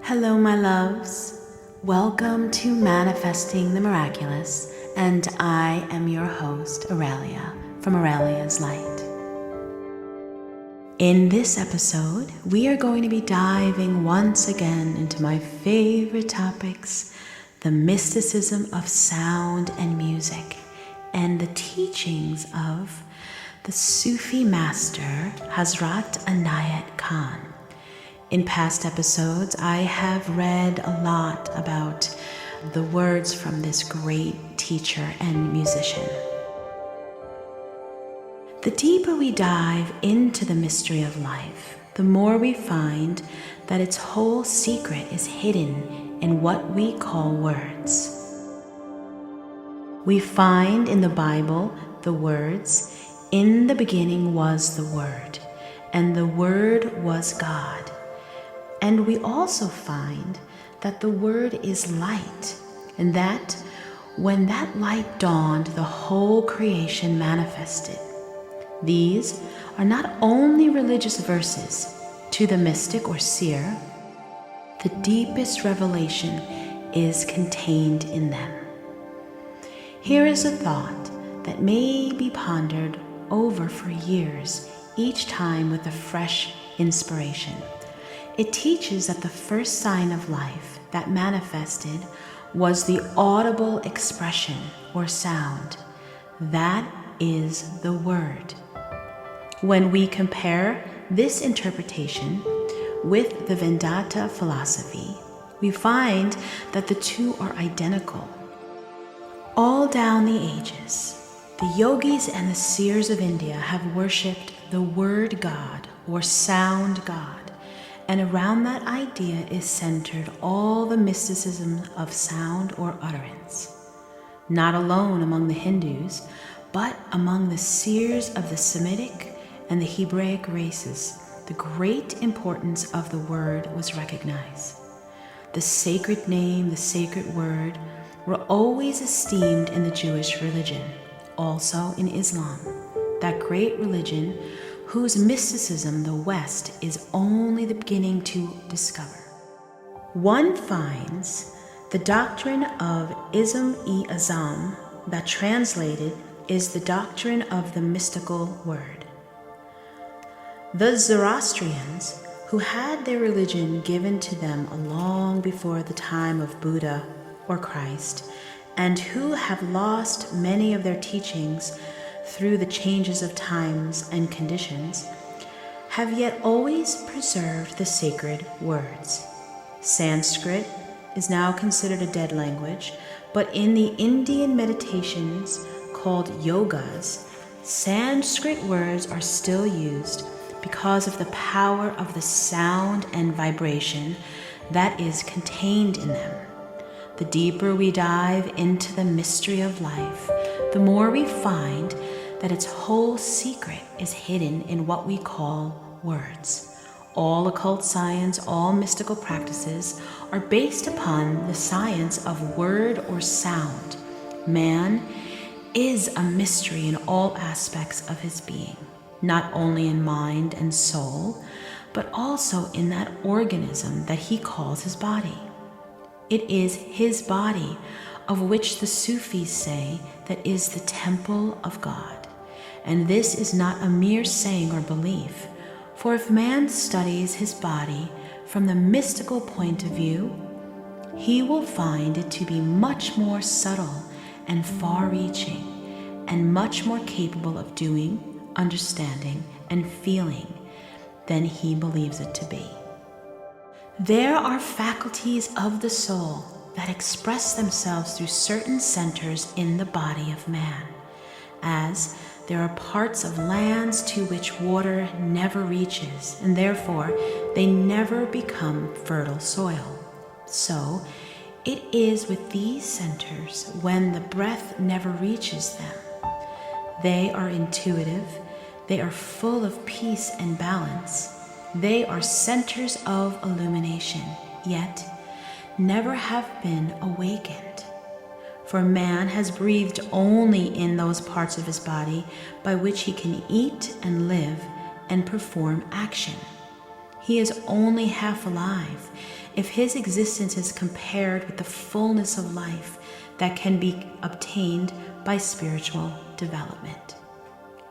Hello, my loves. Welcome to Manifesting the Miraculous, and I am your host, Aurelia, from Aureliaslight. In this episode, we are going to be diving once again into my favorite topics, the mysticism of sound and music, and the teachings of the Sufi master, Hazrat Inayat Khan. In past episodes, I have read a lot about the words from this great teacher and musician. The deeper we dive into the mystery of life, the more we find that its whole secret is hidden in what we call words. We find in the Bible the words, "In the beginning was the Word, and the Word was God." And we also find that the Word is light, and that when that light dawned, the whole creation manifested. These are not only religious verses to the mystic or seer, the deepest revelation is contained in them. Here is a thought that may be pondered over for years, each time with a fresh inspiration. It teaches that the first sign of life that manifested was the audible expression or sound. That is the Word. When we compare this interpretation with the Vedanta philosophy, we find that the two are identical. All down the ages, the yogis and the seers of India have worshipped the Word God or Sound God. And around that idea is centered all the mysticism of sound or utterance. Not alone among the Hindus, but among the seers of the Semitic and the Hebraic races, the great importance of the word was recognized. The sacred name, the sacred word, were always esteemed in the Jewish religion, also in Islam, that great religion whose mysticism the West is only the beginning to discover. One finds the doctrine of Ism-e-Azam, that translated is the doctrine of the mystical word. The Zoroastrians, who had their religion given to them long before the time of Buddha or Christ, and who have lost many of their teachings through the changes of times and conditions, have yet always preserved the sacred words. Sanskrit is now considered a dead language, but in the Indian meditations called yogas, Sanskrit words are still used because of the power of the sound and vibration that is contained in them. The deeper we dive into the mystery of life, the more we find that its whole secret is hidden in what we call words. All occult science, all mystical practices are based upon the science of word or sound. Man is a mystery in all aspects of his being, not only in mind and soul, but also in that organism that he calls his body. It is his body of which the Sufis say that is the temple of God. And this is not a mere saying or belief, for if man studies his body from the mystical point of view, he will find it to be much more subtle and far-reaching, and much more capable of doing, understanding, and feeling than he believes it to be. There are faculties of the soul that express themselves through certain centers in the body of man, as there are parts of lands to which water never reaches, and therefore they never become fertile soil. So it is with these centers when the breath never reaches them. They are intuitive, they are full of peace and balance, they are centers of illumination, yet never have been awakened. For man has breathed only in those parts of his body by which he can eat and live and perform action. He is only half alive if his existence is compared with the fullness of life that can be obtained by spiritual development.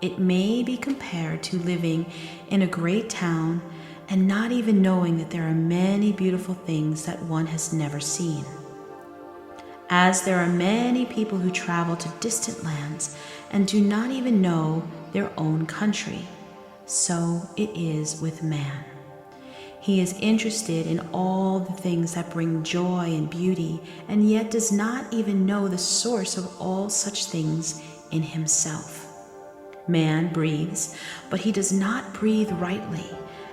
It may be compared to living in a great town and not even knowing that there are many beautiful things that one has never seen. As there are many people who travel to distant lands and do not even know their own country, so it is with man. He is interested in all the things that bring joy and beauty, and yet does not even know the source of all such things in himself. Man breathes, but he does not breathe rightly.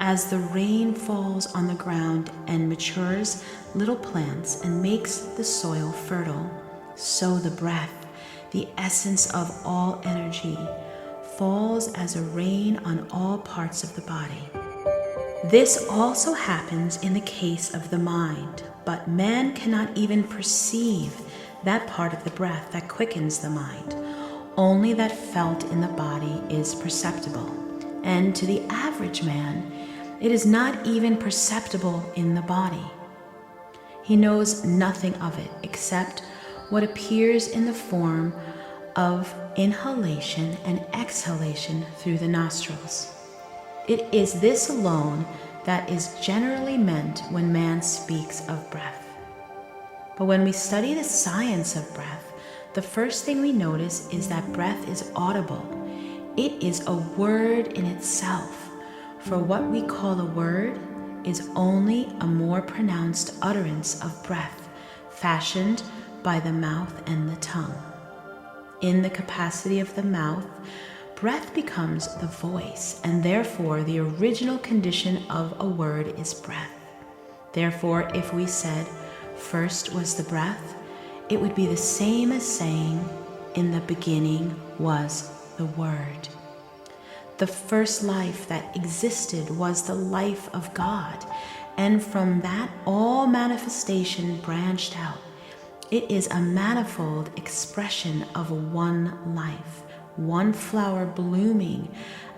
As the rain falls on the ground and matures little plants and makes the soil fertile, so the breath, the essence of all energy, falls as a rain on all parts of the body. This also happens in the case of the mind, but man cannot even perceive that part of the breath that quickens the mind. Only that felt in the body is perceptible, and to the average man, it is not even perceptible in the body. He knows nothing of it except what appears in the form of inhalation and exhalation through the nostrils. It is this alone that is generally meant when man speaks of breath. But when we study the science of breath, the first thing we notice is that breath is audible. It is a word in itself, for what we call a word is only a more pronounced utterance of breath, fashioned by the mouth and the tongue. In the capacity of the mouth, breath becomes the voice, and therefore the original condition of a word is breath. Therefore, if we said, "First was the breath," it would be the same as saying, "In the beginning was the Word." The first life that existed was the life of God, and from that all manifestation branched out. It is a manifold expression of one life, one flower blooming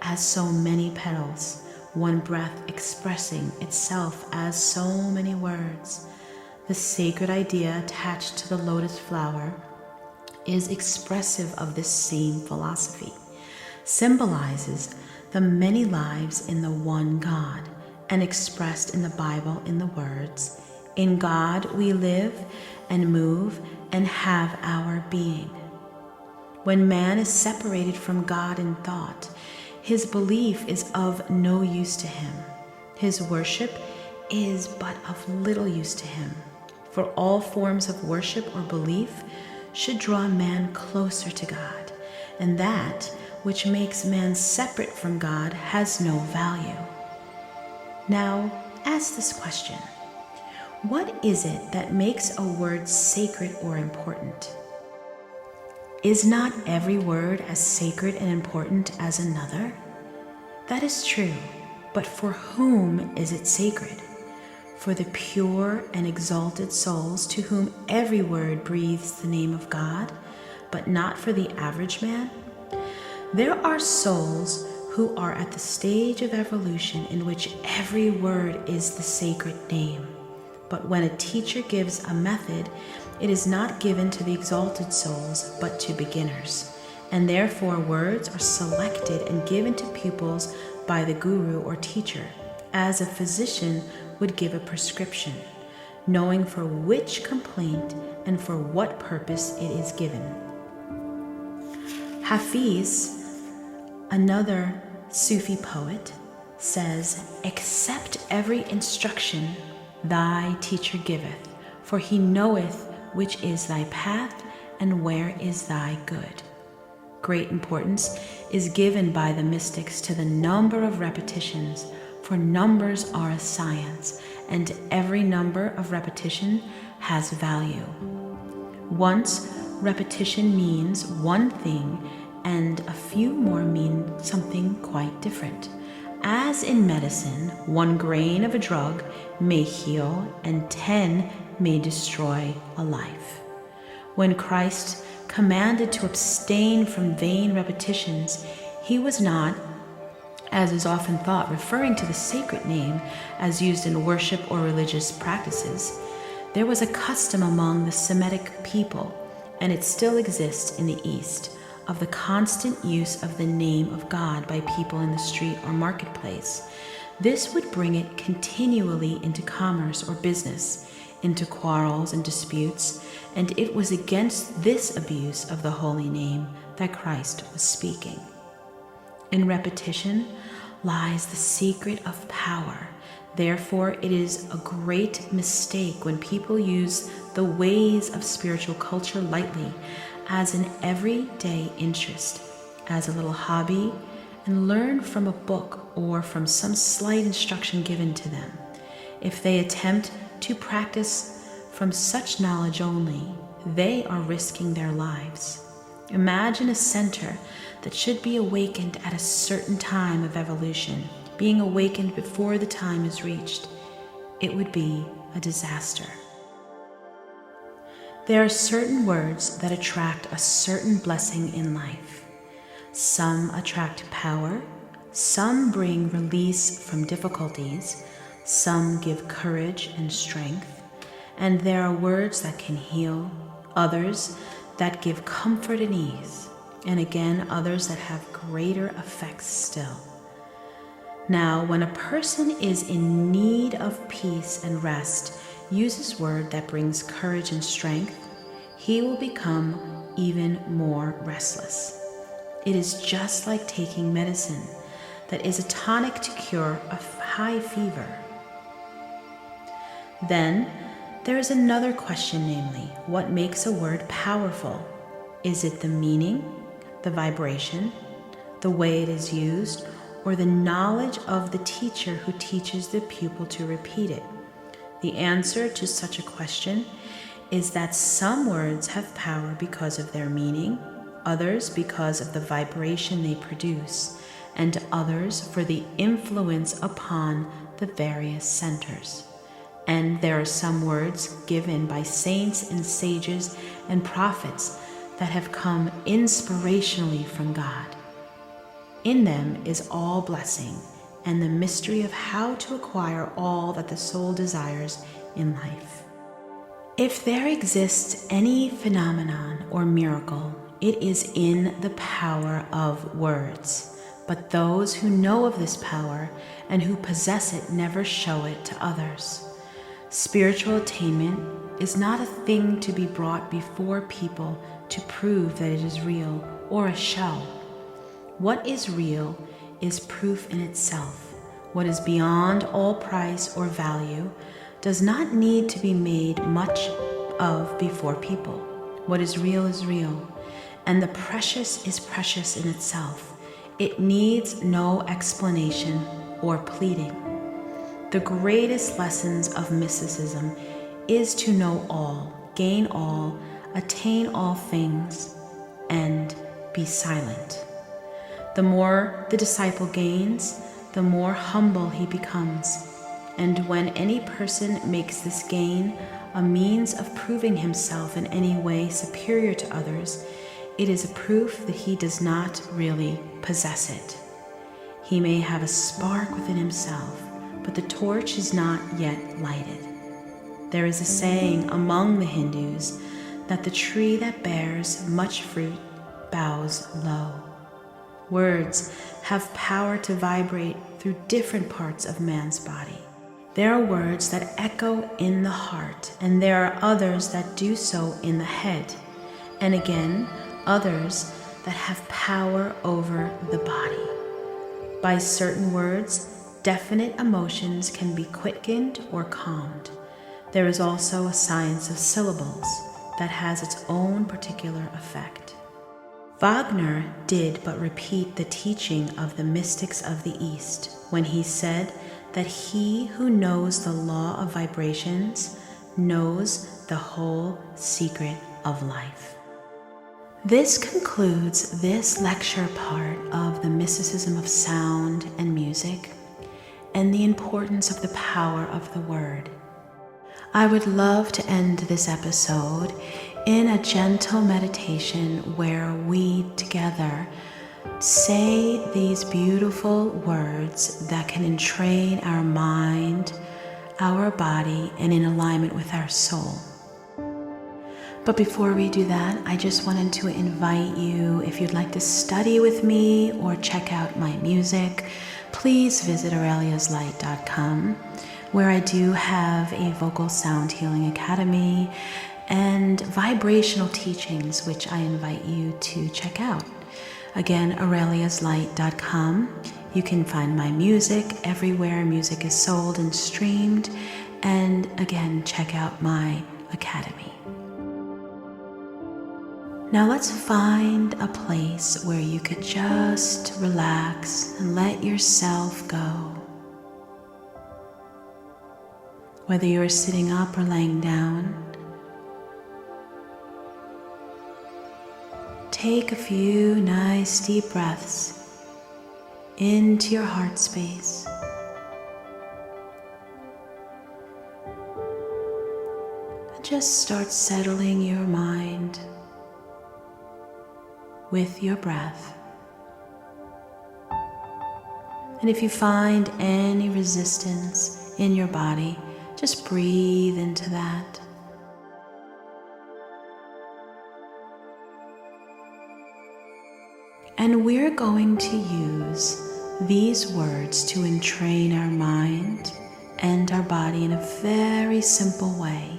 as so many petals, one breath expressing itself as so many words. The sacred idea attached to the lotus flower is expressive of this same philosophy, symbolizes the many lives in the one God, and expressed in the Bible in the words, "In God we live and move and have our being." When man is separated from God in thought, his belief is of no use to him. His worship is but of little use to him, for all forms of worship or belief should draw man closer to God, and that which makes man separate from God has no value. Now, ask this question: what is it that makes a word sacred or important? Is not every word as sacred and important as another? That is true, but for whom is it sacred? For the pure and exalted souls to whom every word breathes the name of God, but not for the average man? There are souls who are at the stage of evolution in which every word is the sacred name. But when a teacher gives a method, it is not given to the exalted souls, but to beginners. And therefore words are selected and given to pupils by the guru or teacher, as a physician would give a prescription, knowing for which complaint and for what purpose it is given. Hafiz, another Sufi poet, says, "Accept every instruction thy teacher giveth, for he knoweth which is thy path and where is thy good." Great importance is given by the mystics to the number of repetitions, for numbers are a science, and every number of repetition has value. Once repetition means one thing, and a few more mean something quite different. As in medicine, 1 grain of a drug may heal and 10 may destroy a life. When Christ commanded to abstain from vain repetitions, he was not, as is often thought, referring to the sacred name as used in worship or religious practices, there was a custom among the Semitic people, and it still exists in the East, of the constant use of the name of God by people in the street or marketplace. This would bring it continually into commerce or business, into quarrels and disputes, and it was against this abuse of the holy name that Christ was speaking. In repetition lies the secret of power. Therefore, it is a great mistake when people use the ways of spiritual culture lightly, as an everyday interest, as a little hobby, and learn from a book or from some slight instruction given to them. If they attempt to practice from such knowledge only, they are risking their lives. Imagine a center that should be awakened at a certain time of evolution, being awakened before the time is reached. It would be a disaster. There are certain words that attract a certain blessing in life. Some attract power, some bring release from difficulties, some give courage and strength, and there are words that can heal, others that give comfort and ease, and again others that have greater effects still. Now, when a person is in need of peace and rest, uses word that brings courage and strength, he will become even more restless. It is just like taking medicine that is a tonic to cure a high fever. Then there is another question, namely, what makes a word powerful? Is it the meaning, the vibration, the way it is used, or the knowledge of the teacher who teaches the pupil to repeat it? The answer to such a question is that some words have power because of their meaning, others because of the vibration they produce, and others for the influence upon the various centers. And there are some words given by saints and sages and prophets that have come inspirationally from God. In them is all blessing and the mystery of how to acquire all that the soul desires in life. If there exists any phenomenon or miracle, it is in the power of words. But those who know of this power and who possess it never show it to others. Spiritual attainment is not a thing to be brought before people to prove that it is real or a show. What is real is proof in itself. What is beyond all price or value does not need to be made much of before people. What is real, and the precious is precious in itself. It needs no explanation or pleading. The greatest lessons of mysticism is to know all, gain all, attain all things, and be silent. The more the disciple gains, the more humble he becomes. And when any person makes this gain a means of proving himself in any way superior to others, it is a proof that he does not really possess it. He may have a spark within himself, but the torch is not yet lighted. There is a saying among the Hindus that the tree that bears much fruit bows low. Words have power to vibrate through different parts of man's body. There are words that echo in the heart, and there are others that do so in the head, and again, others that have power over the body. By certain words, definite emotions can be quickened or calmed. There is also a science of syllables that has its own particular effect. Wagner did but repeat the teaching of the mystics of the East when he said that he who knows the law of vibrations knows the whole secret of life. This concludes this lecture part of the mysticism of sound and music and the importance of the power of the word. I would love to end this episode in a gentle meditation where we together say these beautiful words that can entrain our mind, our body, and in alignment with our soul. But before we do that, I just wanted to invite you, if you'd like to study with me or check out my music, please visit Aureliaslight.com, where I do have a vocal sound healing academy and vibrational teachings, which I invite you to check out. Again, Aureliaslight.com. You can find my music everywhere music is sold and streamed. And again, check out my academy. Now let's find a place where you could just relax and let yourself go. Whether you're sitting up or laying down, take a few nice deep breaths into your heart space. And just start settling your mind with your breath. And if you find any resistance in your body, just breathe into that. And we're going to use these words to entrain our mind and our body in a very simple way,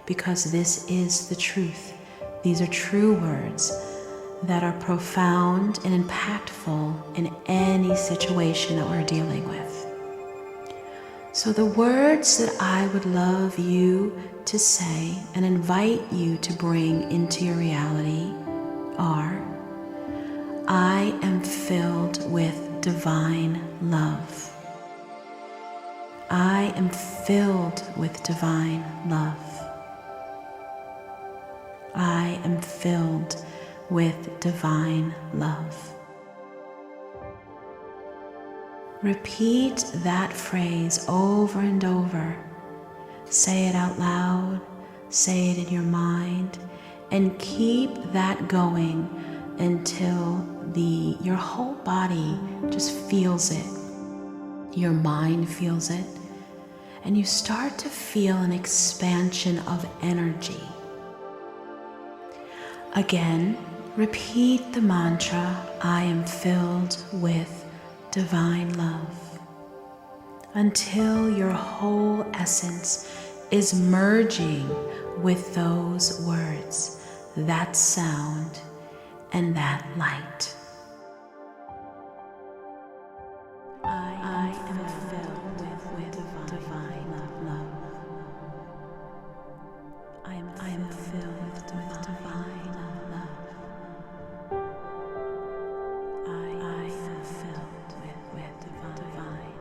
because this is the truth. These are true words that are profound and impactful in any situation that we're dealing with. So the words that I would love you to say and invite you to bring into your reality are: I am filled with divine love. I am filled with divine love. I am filled with divine love. Repeat that phrase over and over. Say it out loud, say it in your mind, and keep that going until your whole body just feels it. Your mind feels it, and you start to feel an expansion of energy. Again, repeat the mantra, I am filled with divine love, until your whole essence is merging with those words, that sound, and that light. I am filled with divine love. I am filled with divine love. I am filled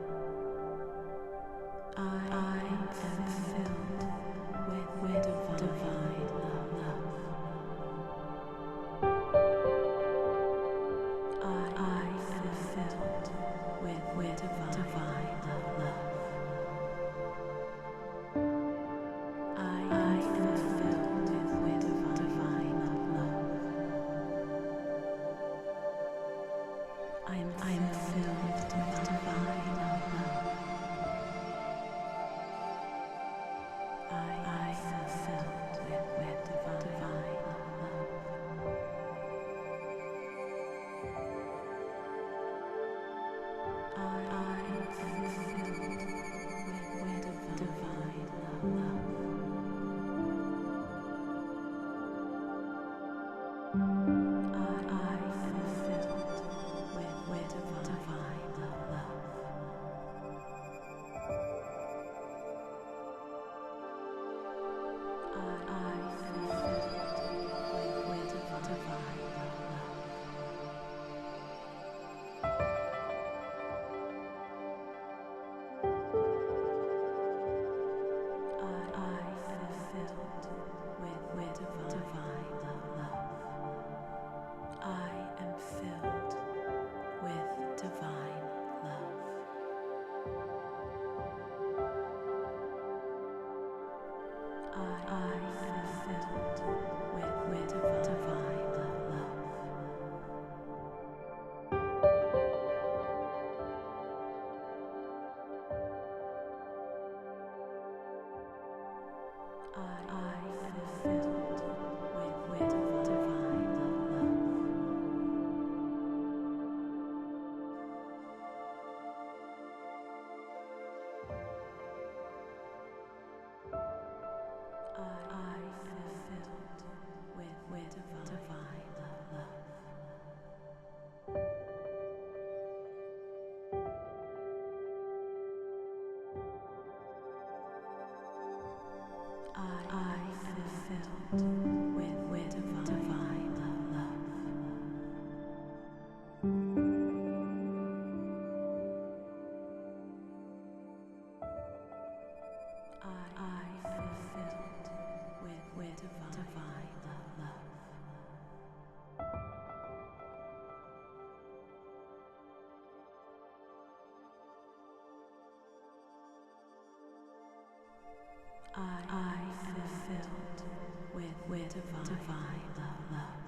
with divine love. I am filled with divine love. I am filled with divine love. I am filled with divine love. I am filled with divine love. I am filled with divine love. I am filled with divine love. I am filled with divine love. I am filled with divine love.